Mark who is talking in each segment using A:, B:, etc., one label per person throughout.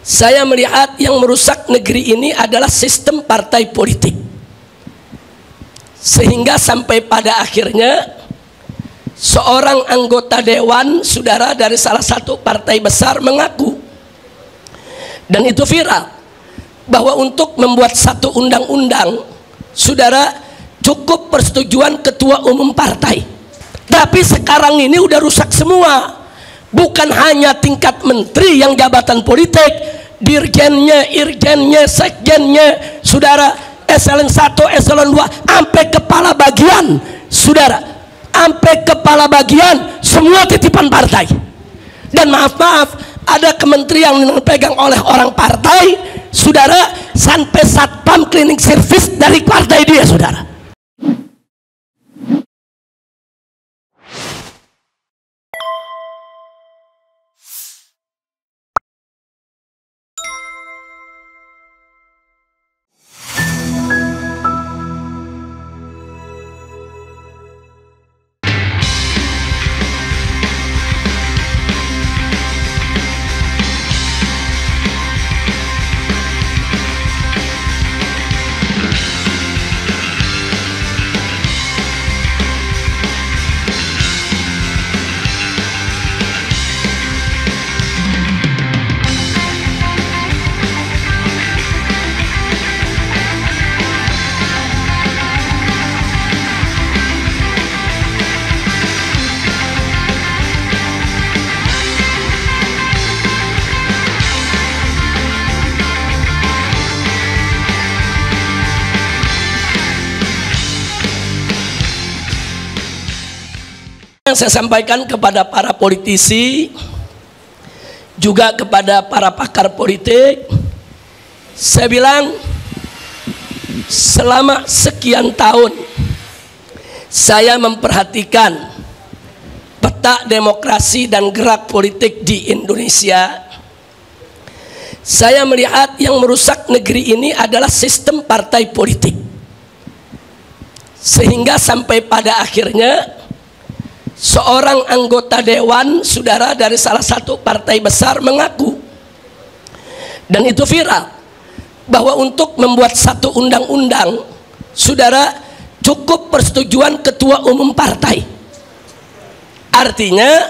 A: Saya melihat yang merusak negeri ini adalah sistem partai politik, sehingga sampai pada akhirnya seorang anggota dewan saudara dari salah satu partai besar mengaku, dan itu viral, bahwa untuk membuat satu undang-undang saudara cukup persetujuan ketua umum partai. Tapi sekarang ini udah rusak semua. Bukan hanya tingkat menteri yang jabatan politik, dirjennya, irjennya, sekjennya, saudara, eselon 1, eselon 2, sampai kepala bagian, saudara, sampai kepala bagian, semua titipan partai. Dan maaf-maaf, ada kementerian yang dipegang oleh orang partai, saudara, sampai satpam cleaning service dari partai dia, saudara. Yang saya sampaikan kepada para politisi, juga kepada para pakar politik, saya bilang selama sekian tahun saya memperhatikan peta demokrasi dan gerak politik di Indonesia. Saya melihat yang merusak negeri ini adalah sistem partai politik, sehingga sampai pada akhirnya seorang anggota dewan saudara dari salah satu partai besar mengaku, dan itu viral, bahwa untuk membuat satu undang-undang saudara cukup persetujuan ketua umum partai. Artinya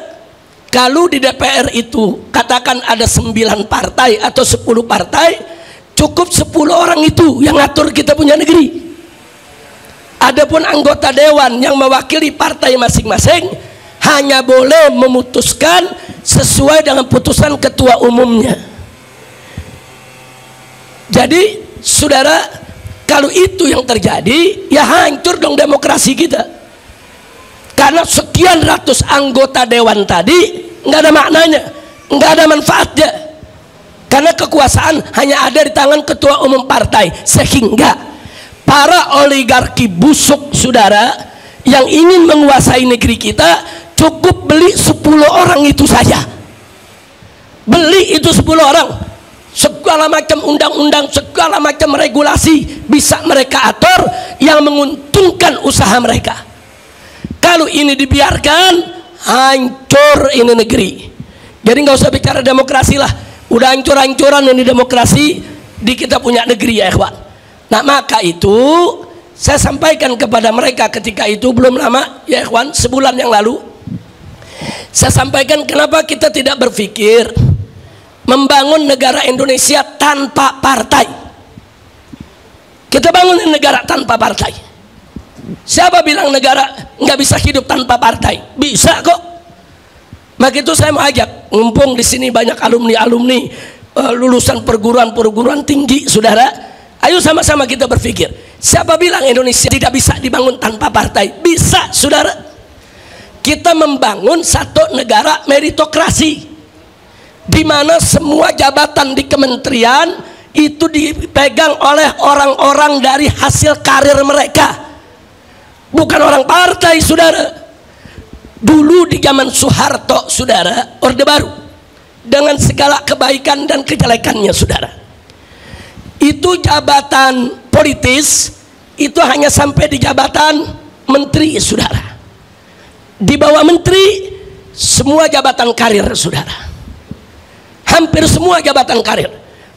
A: kalau di DPR itu katakan ada 9 partai atau 10 partai, cukup 10 orang itu yang ngatur kita punya negeri. Adapun anggota dewan yang mewakili partai masing-masing hanya boleh memutuskan sesuai dengan putusan ketua umumnya. Jadi saudara, kalau itu yang terjadi, ya hancur dong demokrasi kita. Karena sekian ratus anggota dewan tadi nggak ada maknanya, nggak ada manfaatnya, karena kekuasaan hanya ada di tangan ketua umum partai. Sehingga para oligarki busuk saudara yang ingin menguasai negeri kita cukup beli 10 orang itu saja. Beli itu 10 orang, segala macam undang-undang, segala macam regulasi bisa mereka atur yang menguntungkan usaha mereka. Kalau ini dibiarkan, hancur ini negeri. Jadi nggak usah bicara demokrasi lah, udah hancur-hancuran ini demokrasi di kita punya negeri ya ikhwan. Nah maka itu saya sampaikan kepada mereka ketika itu, belum lama ya ikhwan, sebulan yang lalu saya sampaikan kenapa kita tidak berpikir membangun negara Indonesia tanpa partai. Kita bangun negara tanpa partai. Siapa bilang negara nggak bisa hidup tanpa partai? Bisa kok. Maka itu saya mau ajak, mumpung di sini banyak alumni-alumni lulusan perguruan tinggi saudara, ayo sama-sama kita berpikir. Siapa bilang Indonesia tidak bisa dibangun tanpa partai? Bisa saudara. Kita membangun satu negara meritokrasi, di mana semua jabatan di kementerian itu dipegang oleh orang-orang dari hasil karir mereka, bukan orang partai saudara. Dulu di zaman Soeharto saudara, Orde Baru, dengan segala kebaikan dan kejelekannya saudara, itu jabatan politis itu hanya sampai di jabatan menteri saudara. Di bawah menteri semua jabatan karir saudara, hampir semua jabatan karir.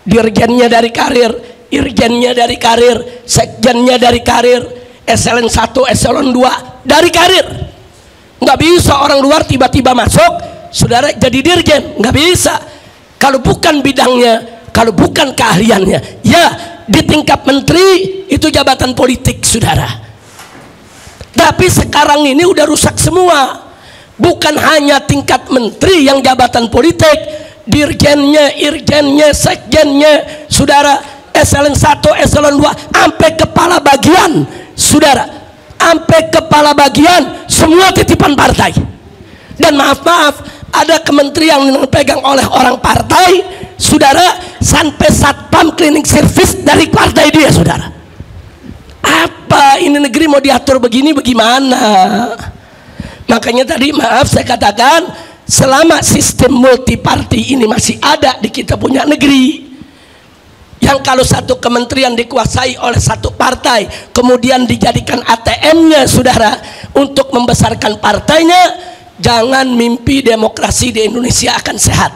A: dirjennya dari karir, irjennya dari karir, sekjennya dari karir, eselon 1, eselon 2 dari karir. Nggak bisa orang luar tiba-tiba masuk, saudara, jadi dirjen, nggak bisa. Kalau bukan bidangnya, kalau bukan keahliannya, ya di tingkat menteri itu jabatan politik, saudara. Tapi sekarang ini udah rusak semua. Bukan hanya tingkat menteri yang jabatan politik, dirjennya, irjennya, sekjennya, saudara, eselon 1, eselon 2, sampai kepala bagian, saudara, sampai kepala bagian semua titipan partai. Dan maaf-maaf, ada kementerian yang dipegang oleh orang partai, saudara, sampai satpam cleaning service dari partai dia, saudara. Apa ini negeri mau diatur begini bagaimana? Makanya tadi maaf saya katakan, selama sistem multiparti ini masih ada di kita punya negeri, yang kalau satu kementerian dikuasai oleh satu partai, kemudian dijadikan ATM-nya, saudara, untuk membesarkan partainya, jangan mimpi demokrasi di Indonesia akan sehat.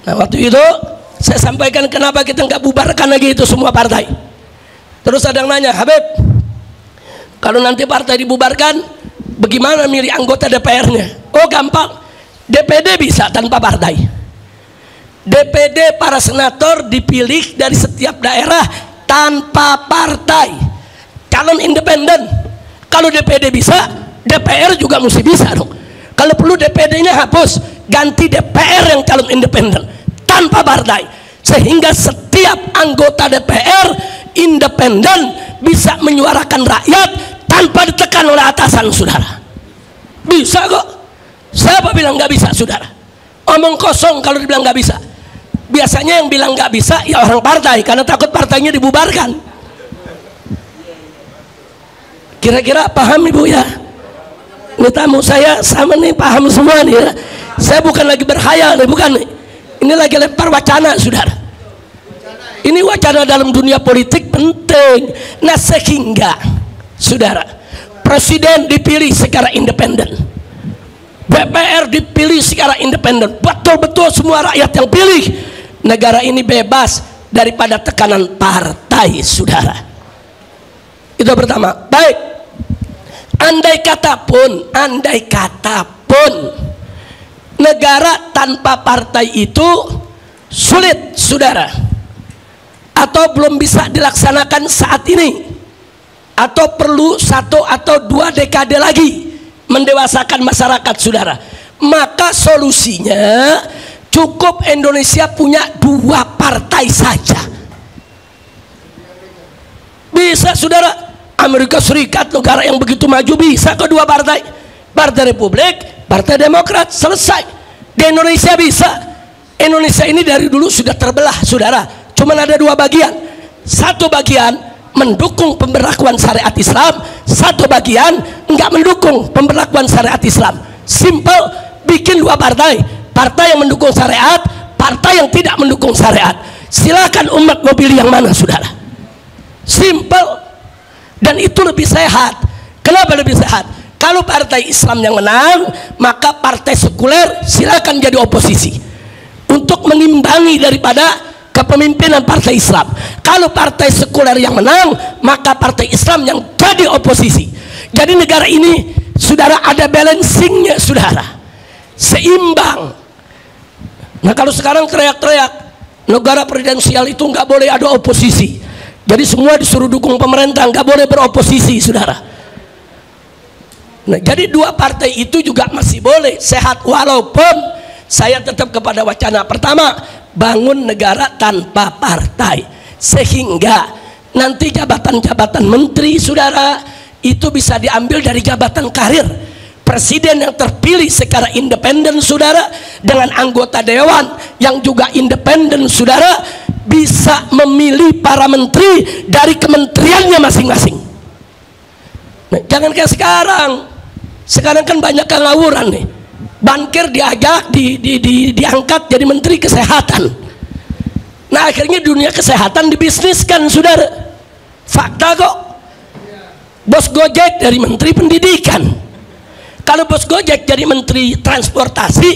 A: Nah, waktu itu saya sampaikan kenapa kita nggak bubarkan lagi itu semua partai. Terus ada yang nanya, Habib, kalau nanti partai dibubarkan, bagaimana milih anggota DPR-nya? Oh, gampang, DPD bisa tanpa partai. DPD para senator dipilih dari setiap daerah tanpa partai, calon independen. Kalau DPD bisa, DPR juga mesti bisa dong. Kalau perlu DPD-nya hapus, ganti DPR yang calon independen tanpa partai, sehingga setiap anggota DPR independen bisa menyuarakan rakyat tanpa ditekan oleh atasan, saudara. Bisa kok. Siapa bilang nggak bisa, saudara? Omong kosong kalau dibilang nggak bisa. Biasanya yang bilang nggak bisa ya orang partai, karena takut partainya dibubarkan. Kira-kira paham ibu ya? Ini tamu saya sama nih, paham semua nih ya. Saya bukan lagi berkhayal nih, bukan nih. Ini lagi lempar wacana, saudara. Ini wacana dalam dunia politik penting. Nah, sehingga, saudara, presiden dipilih secara independen, DPR dipilih secara independen, betul-betul semua rakyat yang pilih. Negara ini bebas daripada tekanan partai, saudara. Itu pertama. Baik, andai kata pun negara tanpa partai itu sulit, saudara, atau belum bisa dilaksanakan saat ini, atau perlu 1 atau 2 dekade lagi mendewasakan masyarakat, saudara, maka solusinya cukup Indonesia punya 2 partai saja. Bisa, saudara. Amerika Serikat, negara yang begitu maju, bisa ke 2 partai, Partai Republik, Partai Demokrat, selesai. Di Indonesia bisa. Indonesia ini dari dulu sudah terbelah, saudara. Cuman ada 2 bagian. Satu bagian mendukung pemberlakuan syariat Islam, satu bagian enggak mendukung pemberlakuan syariat Islam. Simple, bikin 2 partai. Partai yang mendukung syariat, partai yang tidak mendukung syariat. Silakan umat mau pilih yang mana, saudara. Simple. Dan itu lebih sehat. Kenapa lebih sehat? Kalau partai Islam yang menang, maka partai sekuler silakan jadi oposisi untuk mengimbangi daripada kepemimpinan partai Islam. Kalau partai sekuler yang menang, maka partai Islam yang jadi oposisi. Jadi negara ini, saudara, ada balancingnya, saudara, seimbang. Nah, kalau sekarang teriak-teriak negara presidensial itu nggak boleh ada oposisi, jadi semua disuruh dukung pemerintah, nggak boleh beroposisi, saudara. Nah, jadi 2 partai itu juga masih boleh sehat, walaupun saya tetap kepada wacana pertama, bangun negara tanpa partai, sehingga nanti jabatan-jabatan menteri, saudara, itu bisa diambil dari jabatan karir. Presiden yang terpilih secara independen, saudara, dengan anggota dewan yang juga independen, saudara, bisa memilih para menteri dari kementeriannya masing-masing. Nah, jangan kayak sekarang. Sekarang kan banyak ngawuran nih. Bankir diajak, diangkat jadi menteri kesehatan. Nah, akhirnya dunia kesehatan dibisniskan, saudara. Fakta kok. Bos Gojek dari menteri pendidikan. Kalau bos Gojek jadi menteri transportasi,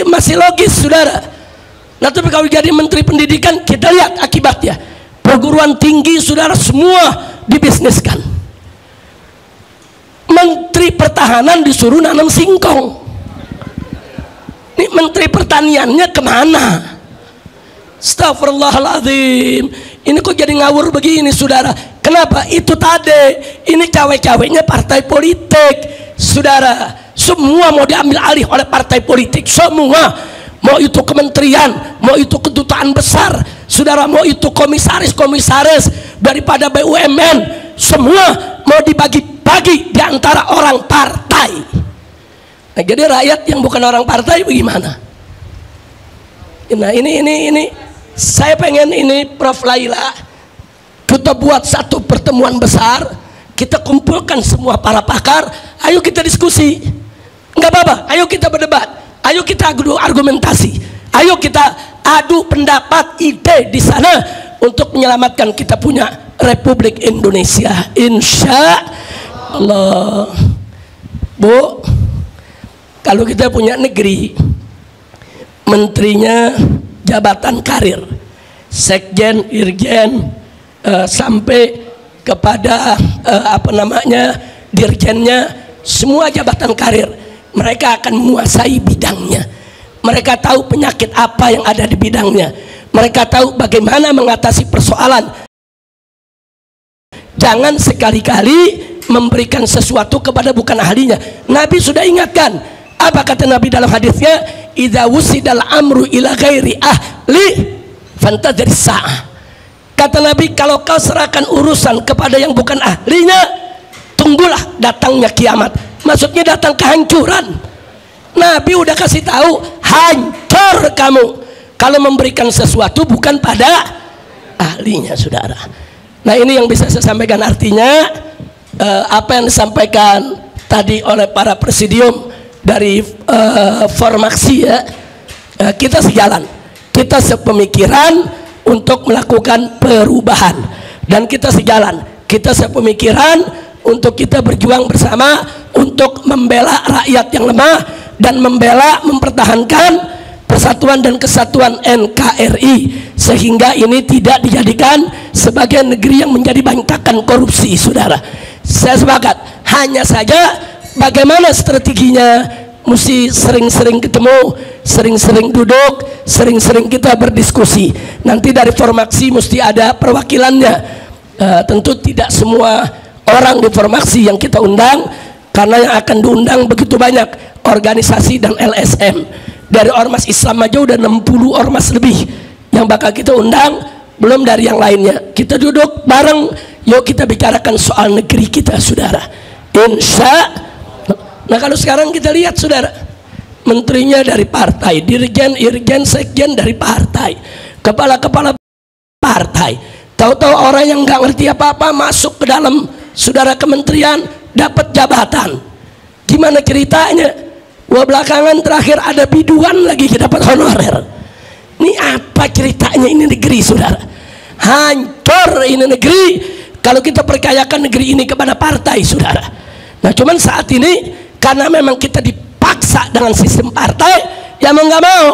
A: masih logis, saudara. Nah tapi kalau jadi menteri pendidikan, kita lihat akibatnya. Perguruan tinggi saudara semua dibisniskan. Menteri pertahanan disuruh nanam singkong. Ini menteri pertaniannya kemana? Astagfirullahaladzim. Ini kok jadi ngawur begini saudara. Kenapa? Itu tadi, ini cawe-cawenya partai politik saudara. Semua mau diambil alih oleh partai politik. Semua, mau itu kementerian, mau itu kedutaan besar saudara, mau itu komisaris-komisaris daripada BUMN, semua mau dibagi-bagi di antara orang partai. Nah, jadi rakyat yang bukan orang partai bagaimana? Nah ini saya pengen ini Prof Laila, kita buat satu pertemuan besar, kita kumpulkan semua para pakar, ayo kita diskusi, nggak apa-apa, ayo kita berdebat, ayo kita adu argumentasi, ayo kita adu pendapat, ide di sana untuk menyelamatkan kita punya Republik Indonesia, insya Allah. Bu, kalau kita punya negeri, menterinya jabatan karir, sekjen, irjen, sampai kepada dirjennya, semua jabatan karir, mereka akan menguasai bidangnya. Mereka tahu penyakit apa yang ada di bidangnya. Mereka tahu bagaimana mengatasi persoalan. Jangan sekali-kali memberikan sesuatu kepada bukan ahlinya. Nabi sudah ingatkan. Apa kata Nabi dalam hadisnya? Idza wusidal amru ila ghairi ahli fantadhir sa'ah. Kata Nabi, kalau kau serahkan urusan kepada yang bukan ahlinya, tunggulah datangnya kiamat. Maksudnya datang kehancuran. Nabi udah kasih tahu, hancur kamu kalau memberikan sesuatu bukan pada ahlinya, saudara. Nah ini yang bisa saya sampaikan, artinya apa yang disampaikan tadi oleh para presidium dari Formaksi ya, kita sejalan, kita sepemikiran untuk melakukan perubahan, dan kita sejalan, kita sepemikiran untuk kita berjuang bersama untuk membela rakyat yang lemah dan membela, mempertahankan persatuan dan kesatuan NKRI, sehingga ini tidak dijadikan sebagai negeri yang menjadi bantakan korupsi, saudara. Saya sepakat, hanya saja bagaimana strateginya, mesti sering-sering ketemu, sering-sering duduk, sering-sering kita berdiskusi. Nanti dari Formaksi mesti ada perwakilannya. Tentu tidak semua orang di Formaksi yang kita undang, karena yang akan diundang begitu banyak organisasi dan LSM. Dari ormas Islam aja udah 60 ormas lebih yang bakal kita undang, belum dari yang lainnya. Kita duduk bareng, yuk kita bicarakan soal negeri kita, saudara. Insya. Nah kalau sekarang kita lihat, saudara, menterinya dari partai, dirjen, irjen, sekjen dari partai, kepala-kepala partai. Tahu-tahu orang yang nggak ngerti apa-apa masuk ke dalam, saudara, kementerian, dapat jabatan. Gimana ceritanya? Wah, belakangan terakhir ada biduan lagi dapat honorer. Ini apa ceritanya ini negeri, saudara? Hancur ini negeri kalau kita percayakan negeri ini kepada partai, saudara. Nah cuman saat ini karena memang kita dipaksa dengan sistem partai, ya mau nggak mau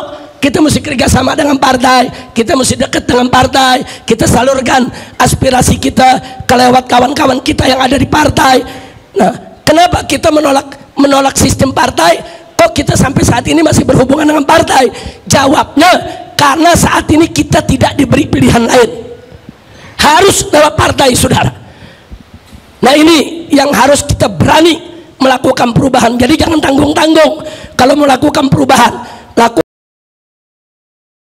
A: kita mesti kerjasama dengan partai, kita mesti dekat dengan partai, kita salurkan aspirasi kita ke lewat kawan-kawan kita yang ada di partai. Nah kenapa kita menolak sistem partai? Kok kita sampai saat ini masih berhubungan dengan partai? Jawabnya, karena saat ini kita tidak diberi pilihan lain, harus lewat partai, saudara. Nah ini yang harus kita berani melakukan perubahan. Jadi jangan tanggung-tanggung. Kalau melakukan perubahan, lakukan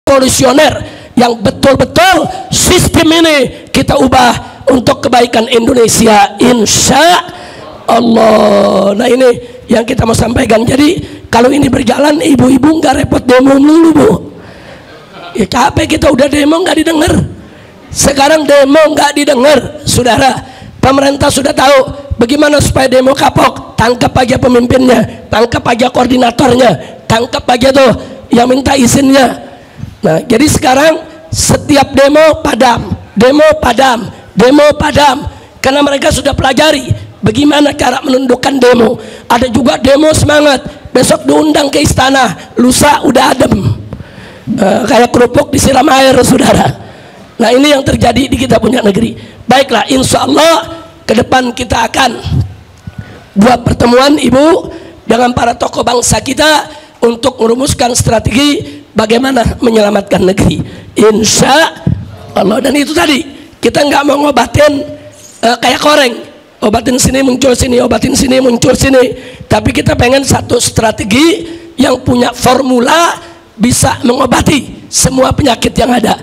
A: revolusioner yang betul-betul sistem ini kita ubah untuk kebaikan Indonesia, insya Allah. Nah ini yang kita mau sampaikan. Jadi kalau ini berjalan, ibu-ibu nggak repot demo dulu, Bu. Ya capek kita udah demo nggak didengar. Sekarang demo nggak didengar, saudara. Pemerintah sudah tahu bagaimana supaya demo kapok. Tangkap aja pemimpinnya, tangkap aja koordinatornya, tangkap aja tuh yang minta izinnya. Nah jadi sekarang setiap demo padam, demo padam, demo padam, karena mereka sudah pelajari bagaimana cara menundukkan demo. Ada juga demo semangat, besok diundang ke istana, lusa udah adem. kayak kerupuk disiram air, saudara. Nah ini yang terjadi di kita punya negeri. Baiklah, insya Allah ke depan kita akan buat pertemuan ibu dengan para tokoh bangsa kita untuk merumuskan strategi bagaimana menyelamatkan negeri, insya Allah. Dan itu tadi, kita nggak mau ngobatin kayak koreng, obatin sini muncul sini, obatin sini muncul sini, tapi kita pengen satu strategi yang punya formula bisa mengobati semua penyakit yang ada.